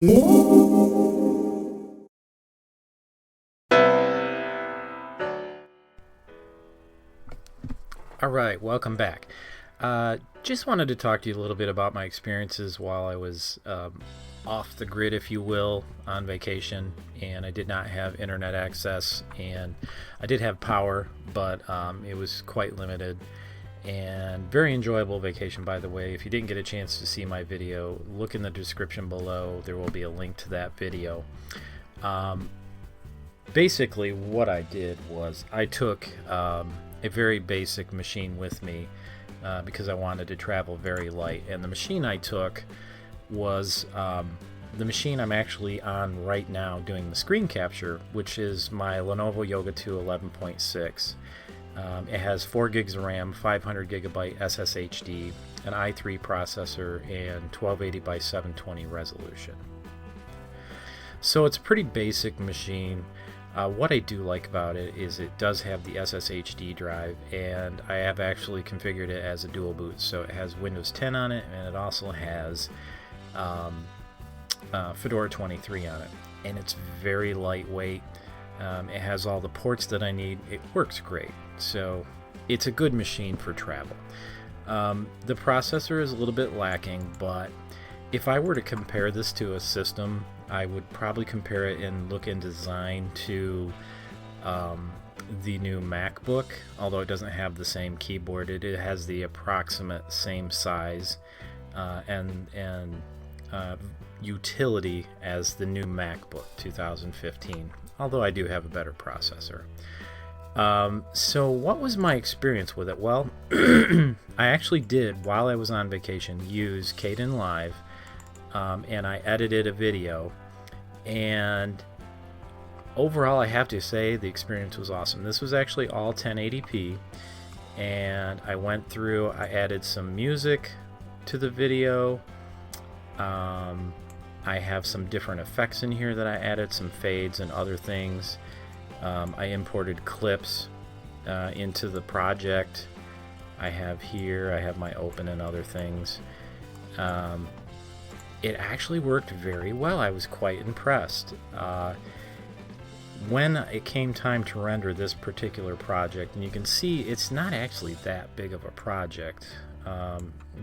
Alright, welcome back. Just wanted to talk to you a little bit about my experiences while I was off the grid, if you will, on vacation, and I did not have internet access, and I did have power, but it was quite limited. And very enjoyable vacation, by the way. If you didn't get a chance to see my video, look in the description below. There will be a link to that video. Basically, what I did was I took a very basic machine with me because I wanted to travel very light. And the machine I took was the machine I'm actually on right now doing the screen capture, which is my Lenovo Yoga 2 11.6. It has 4 gigs of RAM, 500 gigabyte SSHD, an i3 processor, and 1280 by 720 resolution. So it's a pretty basic machine. What I do like about it is it does have the SSHD drive, and I have actually configured it as a dual boot. So it has Windows 10 on it, and it also has Fedora 23 on it. And it's very lightweight. It has all the ports that I need. It works great. So it's a good machine for travel. The processor is a little bit lacking, but if I were to compare this to a system, I would probably compare it in look and design to the new MacBook, although it doesn't have the same keyboard. It has the approximate same size and utility as the new MacBook 2015, although I do have a better processor. So what was my experience with it? Well, I actually did, while I was on vacation, use Kdenlive, and I edited a video, and overall I have to say the experience was awesome. This was actually all 1080p, and I went through, I added some music to the video. I have some different effects in here that I added, some fades and other things. I imported clips into the project. I have my open and other things. It actually worked very well. I was quite impressed. When it came time to render this particular project, and you can see it's not actually that big of a project.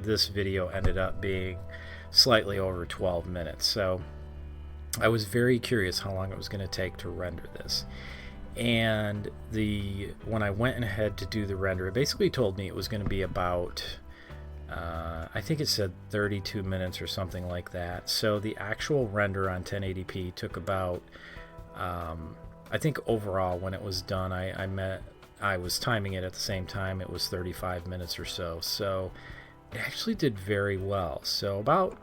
This video ended up being slightly over 12 minutes, so I was very curious how long it was going to take to render this. And when I went ahead to do the render, it basically told me it was going to be about I think it said 32 minutes or something like that. So the actual render on 1080p took about I think overall when it was done, I was timing it at the same time, it was 35 minutes or so. So it actually did very well. So about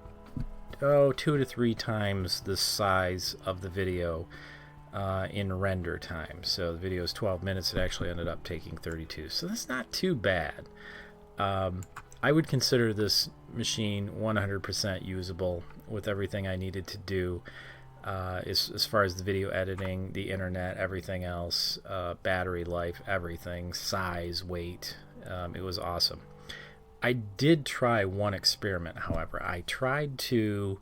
2 to 3 times the size of the video in render time. So the video is 12 minutes. It actually ended up taking 32. So that's not too bad. I would consider this machine 100% usable with everything I needed to do as far as the video editing, the internet, everything else, battery life, everything, size, weight. It was awesome. I did try one experiment, however. I tried to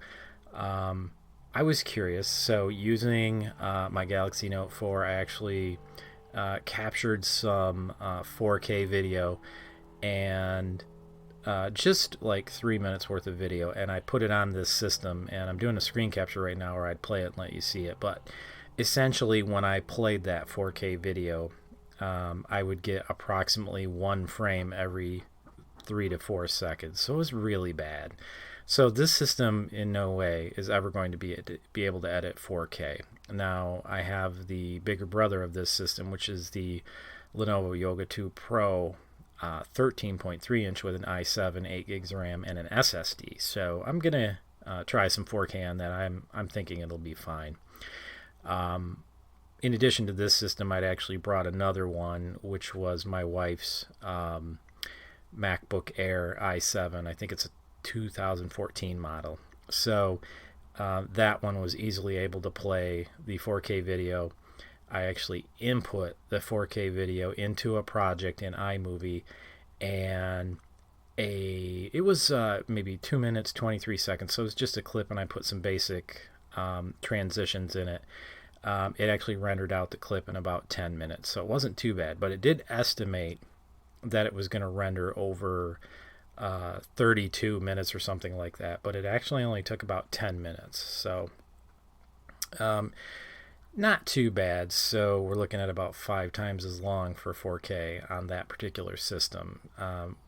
I was curious, so using my Galaxy Note 4, I actually captured some 4K video, and just like 3 minutes worth of video, and I put it on this system, and I'm doing a screen capture right now where I'd play it and let you see it. But essentially when I played that 4K video, I would get approximately 1 frame every 3 to 4 seconds, so it was really bad. So this system in no way is ever going to be able to edit 4K. Now I have the bigger brother of this system, which is the Lenovo Yoga 2 Pro 13.3 inch with an i7, 8 gigs of RAM, and an SSD. So I'm gonna try some 4K on that. I'm thinking it'll be fine. In addition to this system, I'd actually brought another one, which was my wife's MacBook Air i7. I think it's a 2014 model. So that one was easily able to play the 4K video. I actually input the 4K video into a project in iMovie, and it was maybe 2 minutes 23 seconds, so it was just a clip, and I put some basic transitions in it, it actually rendered out the clip in about 10 minutes. So it wasn't too bad, but it did estimate that it was going to render over 32 minutes or something like that, but it actually only took about 10 minutes. So not too bad. So we're looking at about 5 times as long for 4K on that particular system,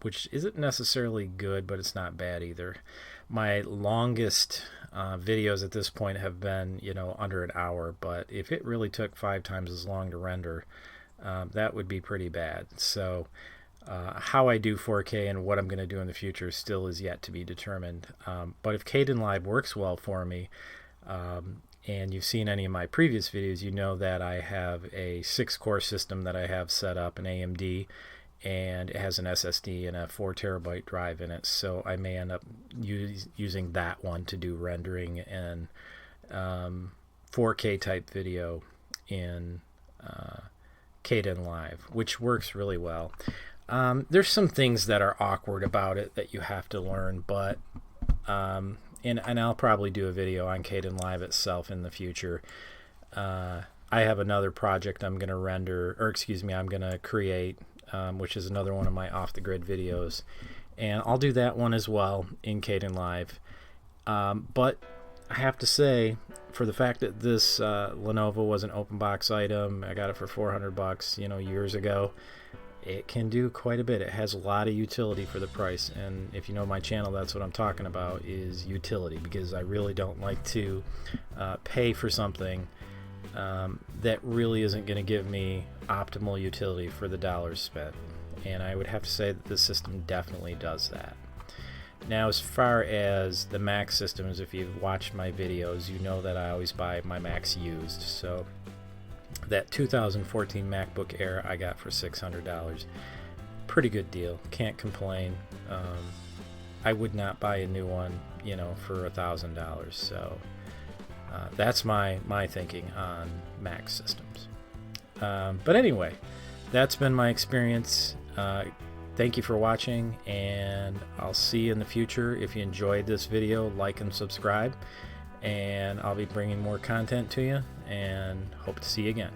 which isn't necessarily good, but it's not bad either. My longest videos at this point have been, under an hour, but if it really took 5 times as long to render, that would be pretty bad. So how I do 4K and what I'm going to do in the future still is yet to be determined. But if Kdenlive works well for me, and you've seen any of my previous videos, you know that I have a 6-core system that I have set up, an AMD, and it has an SSD and a 4 terabyte drive in it. So I may end up using that one to do rendering and 4K type video in Kdenlive, which works really well. There's some things that are awkward about it that you have to learn, but and I'll probably do a video on Kdenlive itself in the future. I have another project I'm going to I'm going to create, which is another one of my off-the-grid videos, and I'll do that one as well in Kdenlive. But I have to say, for the fact that this Lenovo was an open box item, I got it for $400, years ago. It can do quite a bit. It has a lot of utility for the price, and if you know my channel, that's what I'm talking about, is utility, because I really don't like to pay for something that really isn't going to give me optimal utility for the dollars spent, and I would have to say that this system definitely does that. Now, as far as the Mac systems, if you've watched my videos, you know that I always buy my Macs used. So that 2014 MacBook Air I got for $600. Pretty good deal. Can't complain. I would not buy a new one, for $1,000. So that's my thinking on Mac systems. But anyway, that's been my experience. Thank you for watching, and I'll see you in the future. If you enjoyed this video, like and subscribe, and I'll be bringing more content to you, and hope to see you again.